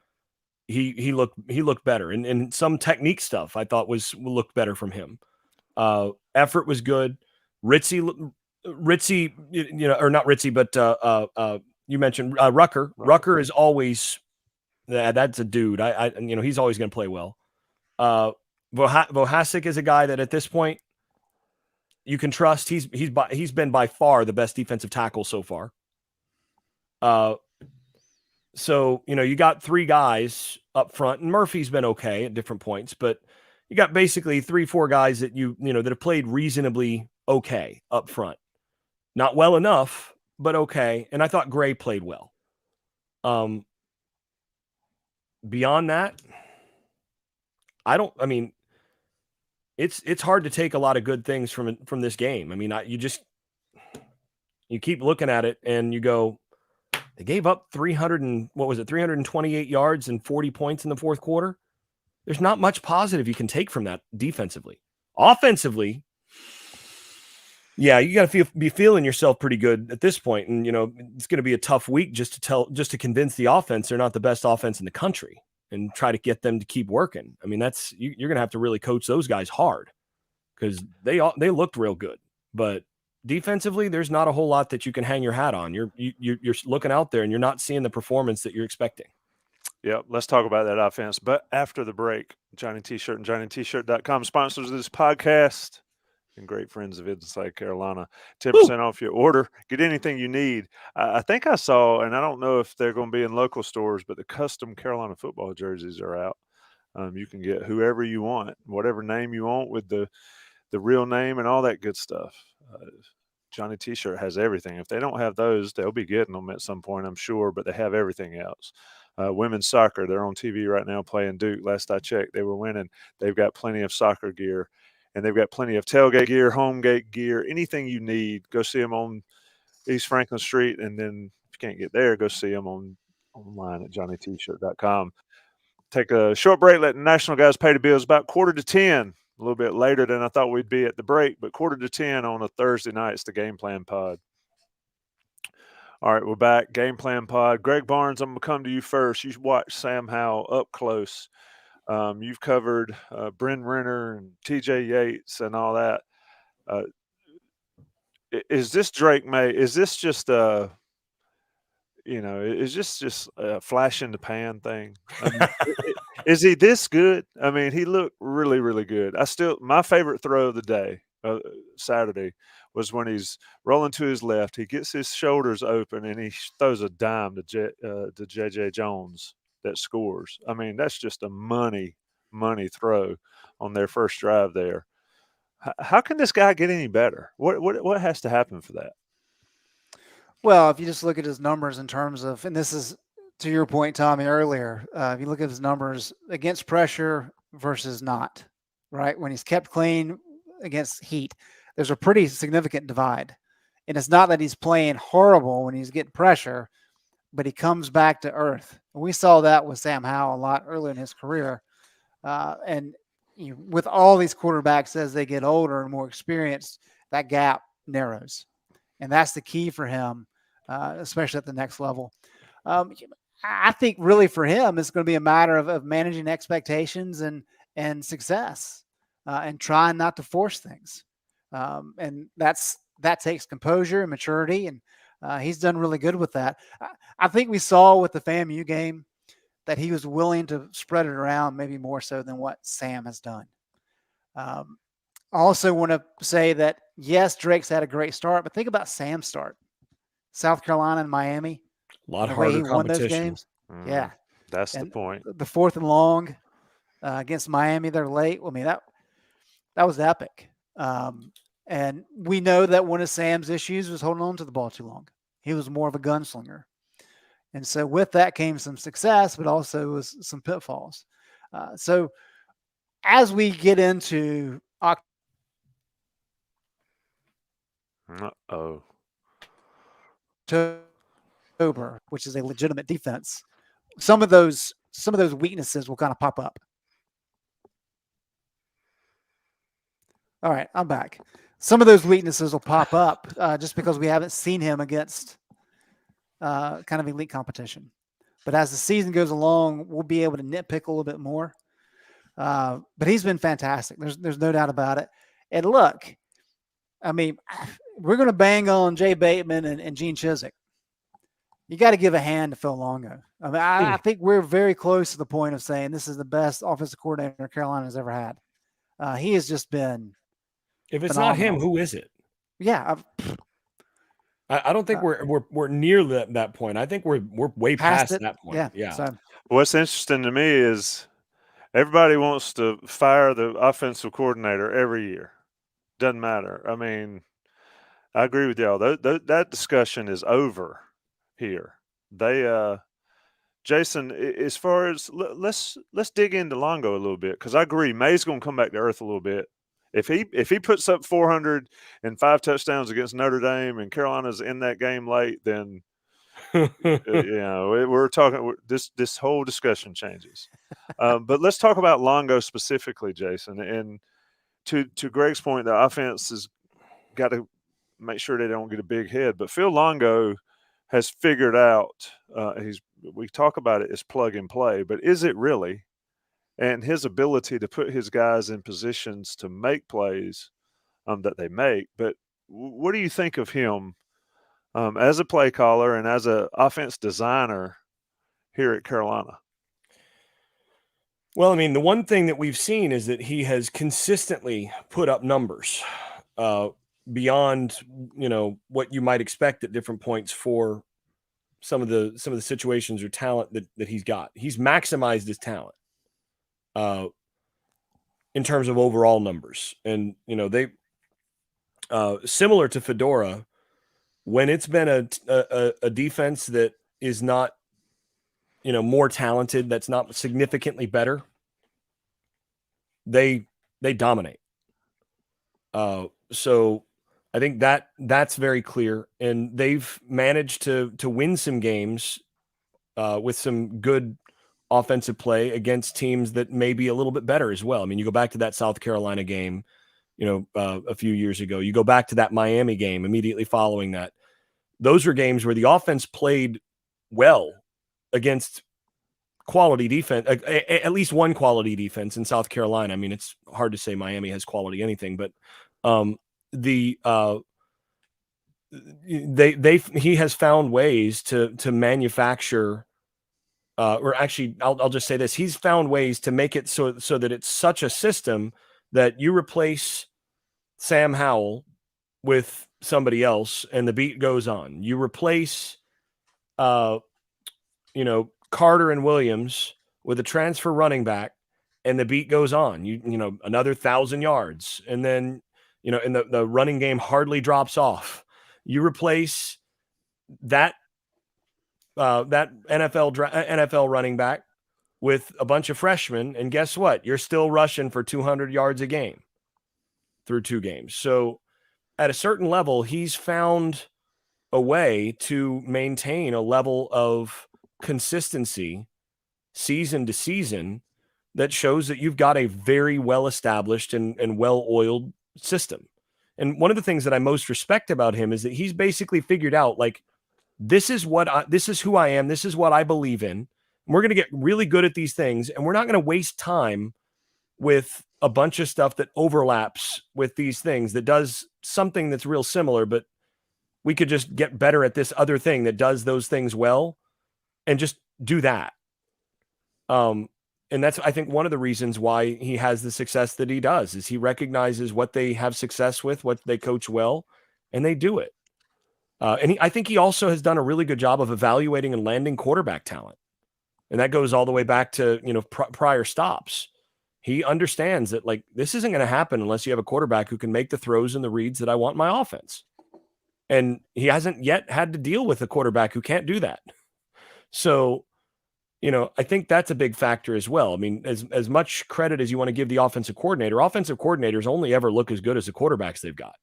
he looked better. And some technique stuff I thought looked better from him. Effort was good. Ritzy, or not Ritzy, but you mentioned Rucker. Rucker is always that's a dude. He's always going to play well. Vohasek is a guy that at this point you can trust. He's been by far the best defensive tackle so far. So you got 3 guys up front, and Murphy's been okay at different points, but you got basically 3-4 guys that that have played reasonably okay up front. Not well enough, but okay. And I thought Gray played well. Beyond that, it's hard to take a lot of good things from this game. I mean, you keep looking at it and you go, they gave up 328 yards and 40 points in the fourth quarter. There's not much positive you can take from that defensively. Offensively, yeah, you got to be feeling yourself pretty good at this point. And, it's going to be a tough week just to convince the offense they're not the best offense in the country and try to get them to keep working. I mean, you're going to have to really coach those guys hard because they looked real good. But defensively, there's not a whole lot that you can hang your hat on. You're looking out there and you're not seeing the performance that you're expecting. Yep, let's talk about that offense. But after the break, Johnny T-Shirt and JohnnyT-Shirt.com sponsors of this podcast and great friends of Inside Carolina. 10% off your order. Get anything you need. I think I saw, and I don't know if they're going to be in local stores, but the custom Carolina football jerseys are out. You can get whoever you want, whatever name you want with the real name and all that good stuff. Johnny T-Shirt has everything. If they don't have those, they'll be getting them at some point, I'm sure, but they have everything else. Women's soccer, they're on TV right now playing Duke. Last I checked, they were winning. They've got plenty of soccer gear, and they've got plenty of tailgate gear, home gate gear, anything you need. Go see them on East Franklin Street, and then if you can't get there, go see them online at JohnnyT-Shirt.com. Take a short break, let the national guys pay the bills. About 9:45, a little bit later than I thought we'd be at the break, but 9:45 on a Thursday night. It's the Game Plan Pod. All right, we're back. Game Plan Pod. Greg Barnes, I'm going to come to you first. You watched Sam Howell up close. You've covered Bryn Renner and TJ Yates and all that. Is this Drake May? Is this just is this just a flash in the pan thing? I mean, is he this good? I mean, he looked really, really good. My favorite throw of the day, Saturday, was when he's rolling to his left. He gets his shoulders open and he throws a dime to J.J. Jones that scores. I mean, that's just a money throw on their first drive there. How can this guy get any better? What has to happen for that? Well, if you just look at his numbers in terms of, and this is to your point, Tommy, earlier, if you look at his numbers against pressure versus not, right? When he's kept clean against heat, there's a pretty significant divide. And it's not that he's playing horrible when he's getting pressure, but he comes back to earth. And we saw that with Sam Howell a lot earlier in his career. And with all these quarterbacks, as they get older and more experienced, that gap narrows. And that's the key for him, especially at the next level. I think really for him, it's going to be a matter of managing expectations and success and trying not to force things. And that takes composure and maturity. And he's done really good with that. I think we saw with the FAMU game that he was willing to spread it around maybe more so than what Sam has done. I also want to say that, yes, Drake's had a great start, but think about Sam's start. South Carolina and Miami. A lot the way he harder won those competition. games. Yeah. That's And the point. The 4th and long against Miami, they're late. I mean, that was epic. And we know that one of Sam's issues was holding on to the ball too long. He was more of a gunslinger. And so with that came some success, but also was some pitfalls. So as we get into Uh-oh. October, which is a legitimate defense, some of those weaknesses will kind of pop up. All right, I'm back. Some of those weaknesses will pop up just because we haven't seen him against kind of elite competition. But as the season goes along, we'll be able to nitpick a little bit more. But he's been fantastic. There's no doubt about it. And look, I mean, we're going to bang on Jay Bateman and Gene Chizik. You got to give a hand to Phil Longo. I mean, I think we're very close to the point of saying this is the best offensive coordinator Carolina has ever had. He has just been. If it's phenomenal. not him, who is it? Yeah, I don't think we're near that point. I think we're way past that point. Yeah. So, What's interesting to me is everybody wants to fire the offensive coordinator every year. Doesn't matter. I mean, I agree with y'all. That discussion is over here. Jason, as far as let's dig into Longo a little bit, because I agree May's going to come back to earth a little bit. If he puts up 400 and 5 touchdowns against Notre Dame and Carolina's in that game late, then we're talking. This whole discussion changes. But let's talk about Longo specifically, Jason. And to Greg's point, the offense has got to make sure they don't get a big head. But Phil Longo has figured out. We talk about it as plug and play, but is it really? And his ability to put his guys in positions to make plays that they make. But what do you think of him as a play caller and as an offense designer here at Carolina? Well, I mean, the one thing that we've seen is that he has consistently put up numbers beyond, what you might expect at different points for some of the situations or talent that he's got. He's maximized his talent in terms of overall numbers. And, they similar to Fedora, when it's been a defense that is not, more talented, that's not significantly better, they dominate. So I think that's very clear, and they've managed to win some games with some good offensive play against teams that may be a little bit better as well. I mean, you go back to that South Carolina game, a few years ago. You go back to that Miami game immediately following that. Those were games where the offense played well against quality defense, at least one quality defense in South Carolina. I mean, it's hard to say Miami has quality anything, but he has found ways to manufacture, or actually, I'll just say this: he's found ways to make it so that it's such a system that you replace Sam Howell with somebody else, and the beat goes on. You replace, Carter and Williams with a transfer running back, and the beat goes on. Another 1,000 yards, and then and the running game hardly drops off. You replace that NFL running back with a bunch of freshmen, and guess what? You're still rushing for 200 yards a game through 2 games. So at a certain level, he's found a way to maintain a level of consistency season to season that shows that you've got a very well established and well oiled system. And one of the things that I most respect about him is that he's basically figured out, like, this is who I am. This is what I believe in. And we're going to get really good at these things. And we're not going to waste time with a bunch of stuff that overlaps with these things that does something that's real similar, but we could just get better at this other thing that does those things well and just do that. And that's, I think, one of the reasons why he has the success that he does is he recognizes what they have success with, what they coach well, and they do it. I think he also has done a really good job of evaluating and landing quarterback talent. And that goes all the way back to, prior stops. He understands that, like, this isn't going to happen unless you have a quarterback who can make the throws and the reads that I want in my offense. And he hasn't yet had to deal with a quarterback who can't do that. So, I think that's a big factor as well. I mean, as much credit as you want to give the offensive coordinators only ever look as good as the quarterbacks they've got.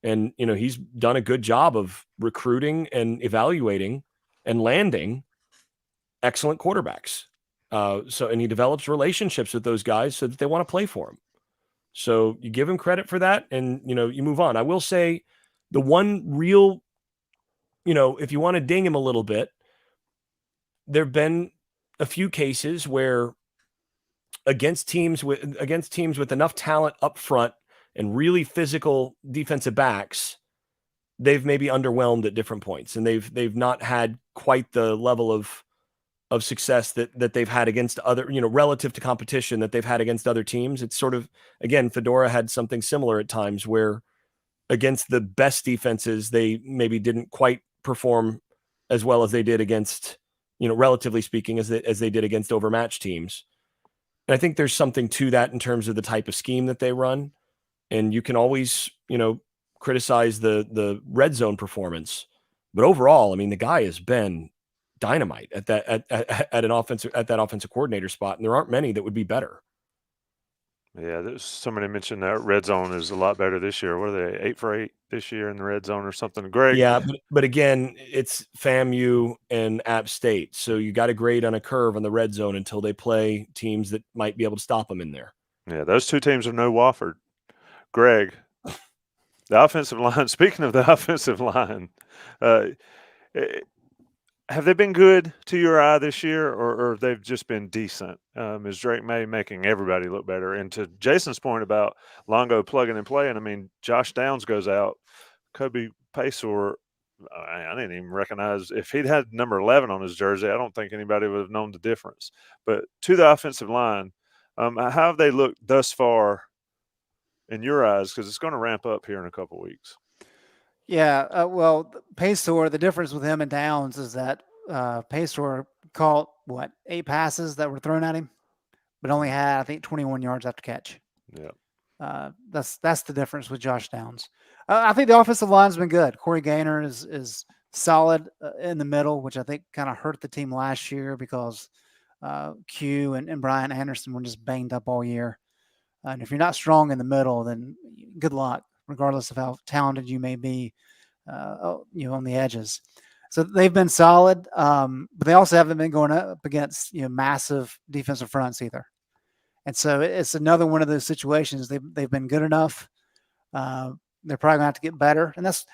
And, he's done a good job of recruiting and evaluating and landing excellent quarterbacks. And he develops relationships with those guys so that they want to play for him. So you give him credit for that and, you move on. I will say the one real, if you want to ding him a little bit, there've been a few cases where against teams with enough talent up front and really physical defensive backs, they've maybe underwhelmed at different points, and they've not had quite the level of success that they've had against other, relative to competition that they've had against other teams. It's sort of, again, Fedora had something similar at times where against the best defenses, they maybe didn't quite perform as well as they did against, relatively speaking, as they did against overmatched teams. And I think there's something to that in terms of the type of scheme that they run. And you can always, criticize the red zone performance, but overall, I mean, the guy has been dynamite at that offensive coordinator spot, and there aren't many that would be better. Yeah, somebody mentioned that red zone is a lot better this year. What are they, 8 for 8 this year in the red zone or something? Greg? Yeah, but again, it's FAMU and App State, so you got to grade on a curve on the red zone until they play teams that might be able to stop them in there. Yeah, those two teams are no Wofford. Greg, the offensive line, speaking of the offensive line, have they been good to your eye this year, or they've just been decent? Is Drake May making everybody look better? And to Jason's point about Longo plugging and playing, I mean, Josh Downs goes out. Kobe Paysor, I didn't even recognize. If he'd had number 11 on his jersey, I don't think anybody would have known the difference. But to the offensive line, how have they looked thus far in your eyes? Because it's going to ramp up here in a couple of weeks. Yeah, well, Paysor, the difference with him and Downs is that Paysor caught, 8 passes that were thrown at him, but only had, I think, 21 yards after catch. Yeah. That's the difference with Josh Downs. I think the offensive line's been good. Corey Gaynor is solid in the middle, which I think kind of hurt the team last year because Q and Brian Anderson were just banged up all year. And if you're not strong in the middle, then good luck, regardless of how talented you may be, on the edges. So they've been solid, but they also haven't been going up against massive defensive fronts either. And so it's another one of those situations. They've been good enough. They're probably gonna have to get better, and that's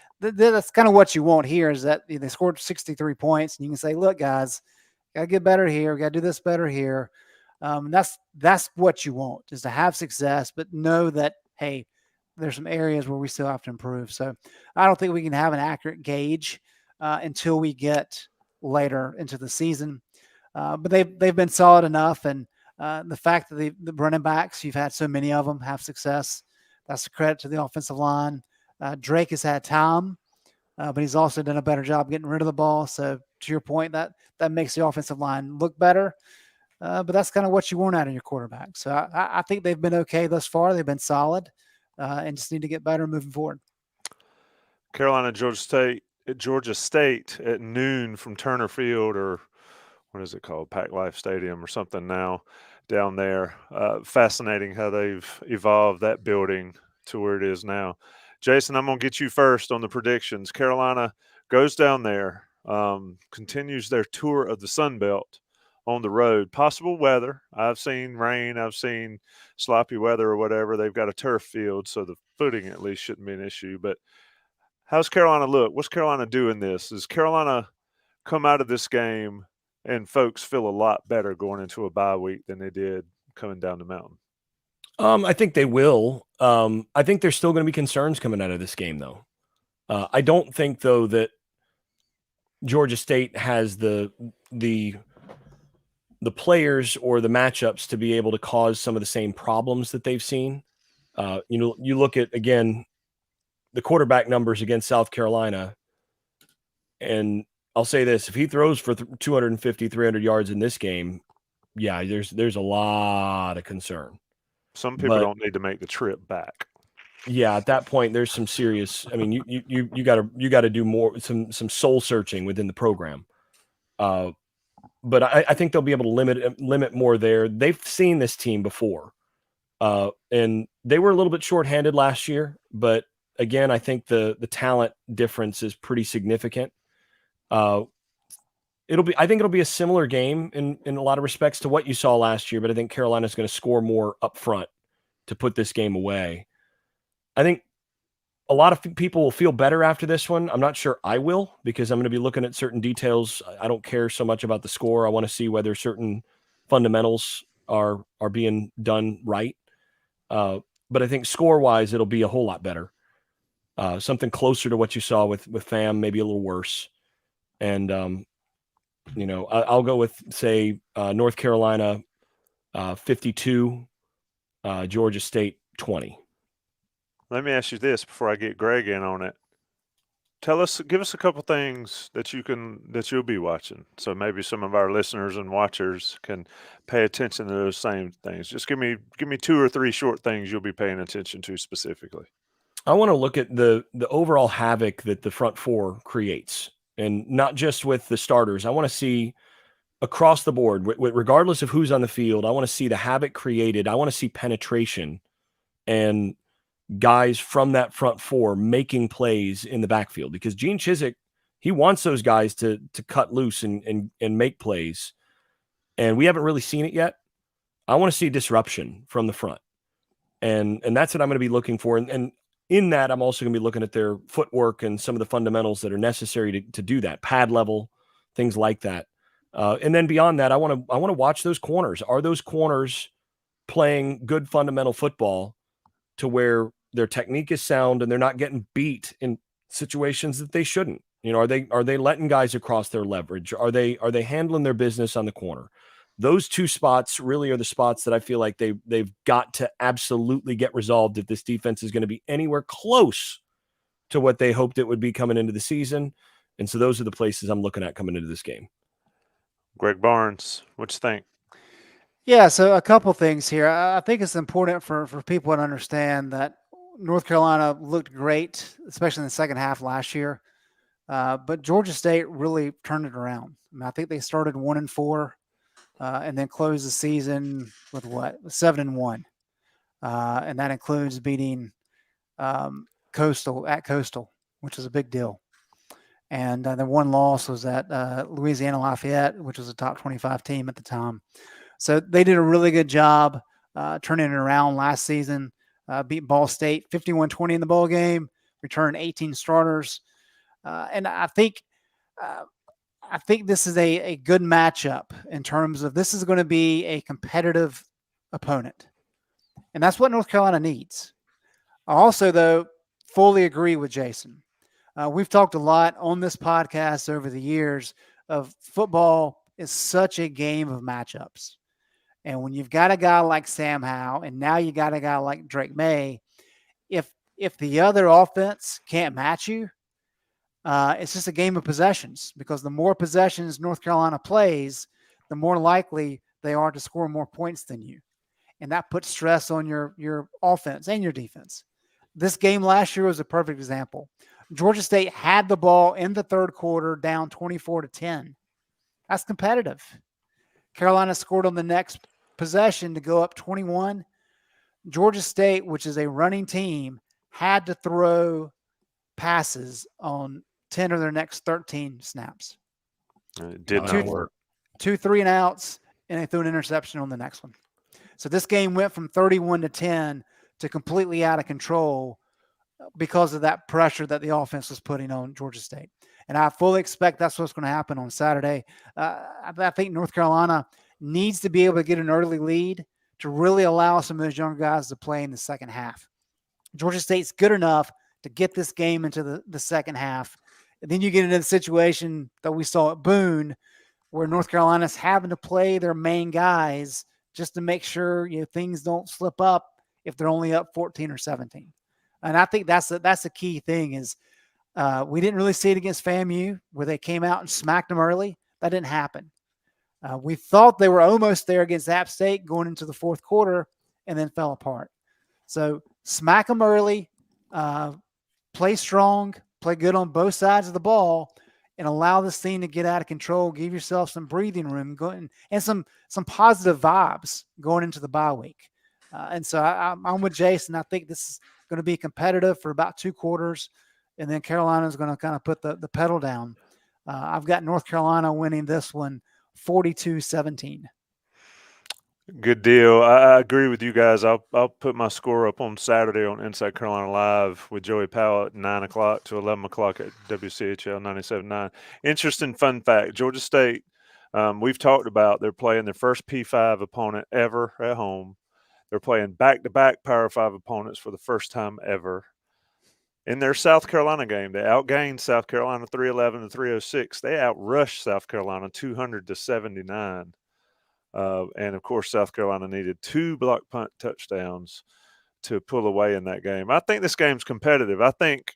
kind of what you want here. Is that they scored 63 points, and you can say, "Look, guys, gotta get better here. We gotta do this better here." That's what you want, is to have success, but know that, hey, there's some areas where we still have to improve. So I don't think we can have an accurate gauge until we get later into the season. But they've been solid enough, and the fact that the running backs, you've had so many of them have success, that's a credit to the offensive line. Drake has had time, but he's also done a better job getting rid of the ball. So to your point, that makes the offensive line look better. But that's kind of what you want out of your quarterback. So I think they've been okay thus far. They've been solid, and just need to get better moving forward. Carolina, Georgia State at noon from Turner Field, or what is it called, Pac Life Stadium or something now down there. Fascinating how they've evolved that building to where it is now. Jason, I'm going to get you first on the predictions. Carolina goes down there, continues their tour of the Sun Belt on the road. Possible weather. I've seen rain. I've seen sloppy weather or whatever. They've got a turf field, so the footing at least shouldn't be an issue. But how's Carolina look? What's Carolina doing this? Does Carolina come out of this game and folks feel a lot better going into a bye week than they did coming down the mountain? I think they will. I think there's still going to be concerns coming out of this game, though. I don't think, though, that Georgia State has the players or the matchups to be able to cause some of the same problems that they've seen. You look at, again, the quarterback numbers against South Carolina, and I'll say this: if he throws for 250, 300 yards in this game, yeah, there's a lot of concern. Some people But don't need to make the trip back. yeah, at that point, there's some serious. I mean, you got to do more, some soul searching within the program. But I think they'll be able to limit more there. They've seen this team before, and they were a little bit shorthanded last year. But again, I think the talent difference is pretty significant. I think it'll be a similar game in a lot of respects to what you saw last year. But I think Carolina's going to score more up front to put this game away. I think a lot of people will feel better after this one. I'm not sure I will, because I'm going to be looking at certain details. I don't care so much about the score. I want to see whether certain fundamentals are being done right. But I think score-wise, it'll be a whole lot better. Something closer to what you saw with FAM, maybe a little worse. And, I'll go with, say, North Carolina 52, Georgia State 20. Let me ask you this before I get Greg in on it. Give us a couple things that you'll be watching, so maybe some of our listeners and watchers can pay attention to those same things. Just give me 2 or 3 short things you'll be paying attention to specifically. I want to look at the overall havoc that the front four creates, and not just with the starters. I want to see across the board, regardless of who's on the field. I want to see the havoc created. I want to see penetration and guys from that front four making plays in the backfield, because Gene Chizik, he wants those guys to cut loose and make plays. And we haven't really seen it yet. I want to see disruption from the front. And that's what I'm going to be looking for. And in that, I'm also going to be looking at their footwork and some of the fundamentals that are necessary to do that, pad level, things like that. And then beyond that, I want to watch those corners. Are those corners playing good fundamental football to where their technique is sound and they're not getting beat in situations that they shouldn't? Are they letting guys across their leverage? Are they handling their business on the corner? Those 2 spots really are the spots that I feel like they've got to absolutely get resolved if this defense is going to be anywhere close to what they hoped it would be coming into the season. And so those are the places I'm looking at coming into this game. Greg Barnes, what you think? Yeah, so a couple things here. I think it's important for people to understand that North Carolina looked great, especially in the second half last year. But Georgia State really turned it around. I think they started 1-4 and then closed the season with 7-1. And that includes beating Coastal at Coastal, which was a big deal. And the one loss was at Louisiana Lafayette, which was a top 25 team at the time. So they did a really good job turning it around last season. Beat Ball State 51-20 in the bowl game, returned 18 starters. And I think this is a good matchup in terms of this is going to be a competitive opponent. And that's what North Carolina needs. I also, though, fully agree with Jason. We've talked a lot on this podcast over the years of football is such a game of matchups. And when you've got a guy like Sam Howell, and now you got a guy like Drake May, if the other offense can't match you, it's just a game of possessions, because the more possessions North Carolina plays, the more likely they are to score more points than you. And that puts stress on your offense and your defense. This game last year was a perfect example. Georgia State had the ball in the third quarter down 24-10. That's competitive. Carolina scored on the next possession to go up 21. Georgia State, which is a running team, had to throw passes on 10 of their next 13 snaps. It did Wow. not work. 2 3-and-outs, and they threw an interception on the next one. So this game went from 31-10 to completely out of control because of that pressure that the offense was putting on Georgia State. And I fully expect that's what's going to happen on Saturday. I think North Carolina needs to be able to get an early lead to really allow some of those young guys to play in the second half. Georgia State's good enough to get this game into the second half. And then you get into the situation that we saw at Boone, where North Carolina's having to play their main guys just to make sure things don't slip up if they're only up 14 or 17. And I think that's the key thing is we didn't really see it against FAMU where they came out and smacked them early. That didn't happen. We thought they were almost there against App State going into the fourth quarter and then fell apart. So smack them early, play strong, play good on both sides of the ball, and allow this thing to get out of control. Give yourself some breathing room and some positive vibes going into the bye week. And so I'm with Jason. I think this is going to be competitive for about 2 quarters, and then Carolina's going to kind of put the pedal down. I've got North Carolina winning this one 42-17. Good deal. I agree with you guys. I'll put my score up on Saturday on Inside Carolina Live with Joey Powell at 9 o'clock to 11 o'clock at WCHL 97.9. Interesting fun fact, Georgia State, we've talked about they're playing their first P5 opponent ever at home. They're playing back-to-back Power 5 opponents for the first time ever. In their South Carolina game, they outgained South Carolina 311 to 306. They outrushed South Carolina 200-79. And, of course, South Carolina needed 2 block punt touchdowns to pull away in that game. I think this game's competitive. I think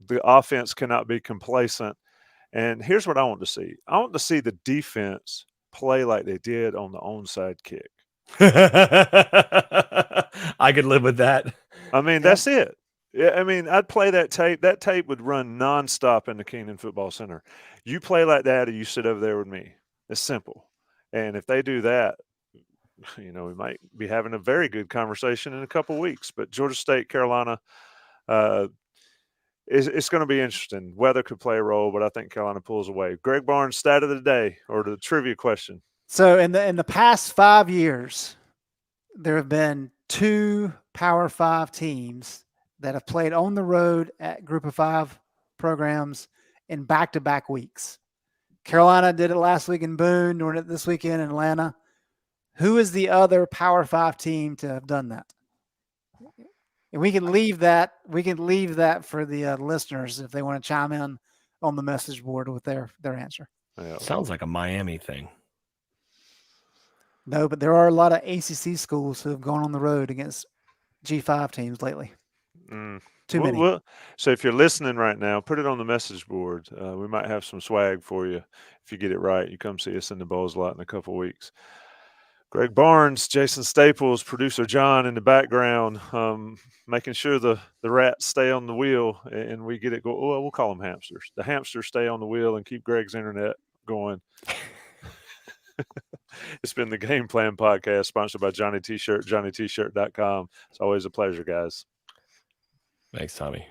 the offense cannot be complacent. And here's what I want to see. I want to see the defense play like they did on the onside kick. I could live with that. I mean, that's it. Yeah, I mean, I'd play that tape. That tape would run nonstop in the Keenan Football Center. You play like that or you sit over there with me. It's simple. And if they do that, we might be having a very good conversation in a couple of weeks. But Georgia State, Carolina, it's going to be interesting. Weather could play a role, but I think Carolina pulls away. Greg Barnes, stat of the day or the trivia question. So in the past 5 years, there have been 2 Power 5 teams that have played on the road at Group of 5 programs in back-to-back weeks. Carolina did it last week in Boone, doing it this weekend in Atlanta. Who is the other Power 5 team to have done that? And we can leave that. We can leave that for the listeners if they want to chime in on the message board with their answer. Yeah. Sounds like a Miami thing. No, but there are a lot of ACC schools who have gone on the road against G5 teams lately. Too many. So if you're listening right now, put it on the message board. We might have some swag for you if you get it right. You come see us in the Bowls lot in a couple of weeks. Greg Barnes, Jason Staples, producer John in the background, making sure the rats stay on the wheel and we get it go. Well, we'll call them hamsters. The hamsters stay on the wheel and keep Greg's internet going. It's been the Game Plan Podcast, sponsored by Johnny T-Shirt, johnnytshirt.com. It's always a pleasure, guys. Thanks, Tommy.